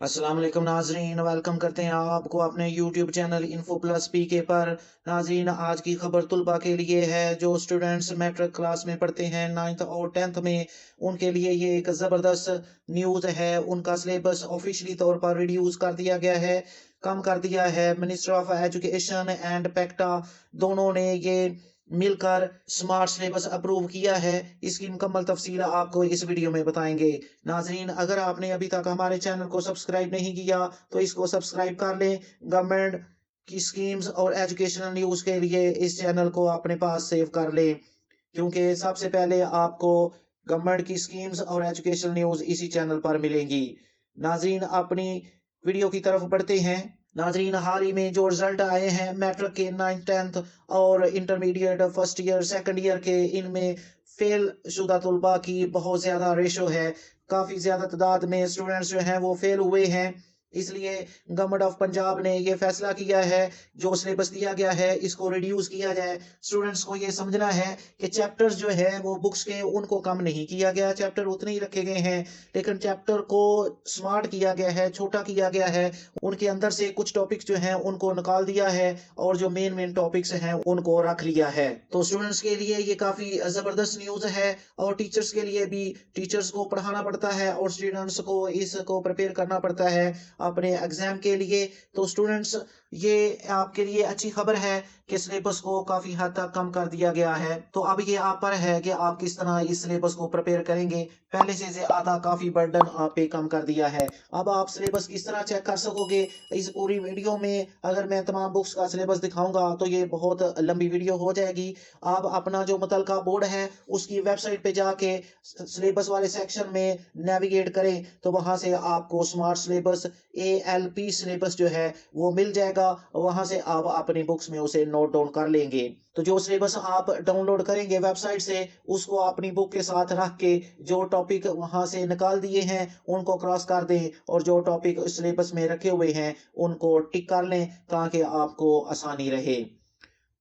अस्सलाम वालेकुम नाजरीन, वेलकम करते हैं आपको अपने YouTube channel info plus P के पर। नाजरीन, आज की खबर तुलबा के लिए है जो स्टूडेंट्स मैट्रिक क्लास में पढ़ते हैं 9th और 10th में। उनके लिए ये एक ज़बरदस्त न्यूज़ है। उनका सिलेबस ऑफिशियली तौर पर रिड्यूस कर दिया गया है, कम कर दिया है। मिनिस्टर ऑफ एजुकेशन एंड पेक्टा दोनों ने ये मिलकर स्मार्ट सिलेबस अप्रूव किया है। इसकी मुकम्मल तफसील आपको इस वीडियो में बताएंगे। नाजरीन, अगर आपने अभी तक हमारे चैनल को सब्सक्राइब नहीं किया तो इसको सब्सक्राइब कर लें। गवर्नमेंट की स्कीम्स और एजुकेशनल न्यूज़ के लिए इस चैनल को अपने पास सेव कर लें, क्योंकि सबसे पहले आपको गवर्नमेंट की स्कीम्स और एजुकेशनल न्यूज़ इसी चैनल पर मिलेंगी। नाजरीन, अपनी वीडियो की तरफ बढ़ते हैं। नाजरीन, हाल ही में जो रिजल्ट आए हैं मैट्रिक के 9th 10th और intermediate first year second year के, इनमें फेल शुदा तलबा की बहुत ज़्यादा रेशो है। काफ़ी ज़्यादा तादाद में स्टूडेंट्स जो हैं वो फेल हुए हैं। इसलिए गवर्नमेंट ऑफ पंजाब ने ये फैसला किया है जो सिलेबस दिया गया है इसको रिड्यूस किया जाए। स्टूडेंट्स को ये समझना है कि चैप्टर्स जो है वो बुक्स के उनको कम नहीं किया गया, चैप्टर उतने ही रखे गए हैं, लेकिन चैप्टर को स्मार्ट किया गया है, छोटा किया गया है। उनके अंदर से कुछ टॉपिक्स जो हैं उनको निकाल दिया है और जो मेन मेन टॉपिक्स हैं उनको रख लिया है। तो स्टूडेंट्स के लिए ये काफ़ी ज़बरदस्त न्यूज़ है और टीचर्स के लिए भी। टीचर्स को पढ़ाना पड़ता है और स्टूडेंट्स को इसको प्रिपेयर करना पड़ता है अपने एग्जाम के लिए। तो स्टूडेंट्स, ये आपके लिए अच्छी खबर है कि सिलेबस को काफी हद तक कम कर दिया गया है। तो अब ये आप पर है कि आप किस तरह इस सिलेबस को प्रिपेयर करेंगे। पहले से ज्यादा काफी बर्डन आप पे कम कर दिया है। अब आप सिलेबस किस तरह चेक कर सकोगे इस पूरी वीडियो में। अगर मैं तमाम बुक्स का सिलेबस दिखाऊंगा तो ये बहुत लंबी वीडियो हो जाएगी। आप अपना जो मुतलका बोर्ड है उसकी वेबसाइट पे जाके सिलेबस वाले सेक्शन में नेविगेट करें तो वहां से आपको स्मार्ट सिलेबस ALP सिलेबस जो है वो मिल जाएगा। वहां से आप अपनी बुक्स में उसे नोट डाउन कर लेंगे। तो जो सिलेबस आप डाउनलोड करेंगे वेबसाइट से उसको अपनी बुक के साथ रख के जो टॉपिक वहां से निकाल दिए हैं उनको क्रॉस कर दें और जो टॉपिक सिलेबस में रखे हुए हैं उनको टिक कर लें ताकि आपको आसानी रहे।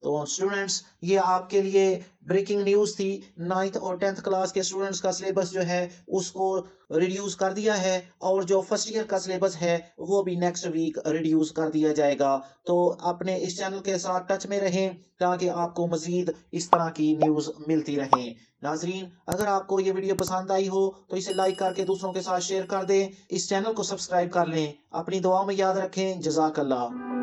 तो स्टूडेंट्स, ये आपके लिए ब्रेकिंग न्यूज़ थी। 9th और 10th क्लास के स्टूडेंट्स का सिलेबस जो है उसको रिड्यूस कर दिया है और जो फर्स्ट ईयर का सिलेबस है वो भी नेक्स्ट वीक रिड्यूस कर दिया जाएगा। तो अपने इस चैनल के साथ टच में रहें ताकि आपको मजीद इस तरह की न्यूज़ मिलती रहें। नाजरीन, अगर आपको ये वीडियो पसंद आई हो तो इसे लाइक करके दूसरों के साथ शेयर कर दें। इस चैनल को सब्सक्राइब कर लें। अपनी दुआ में याद रखें। जज़ाकल्लाह।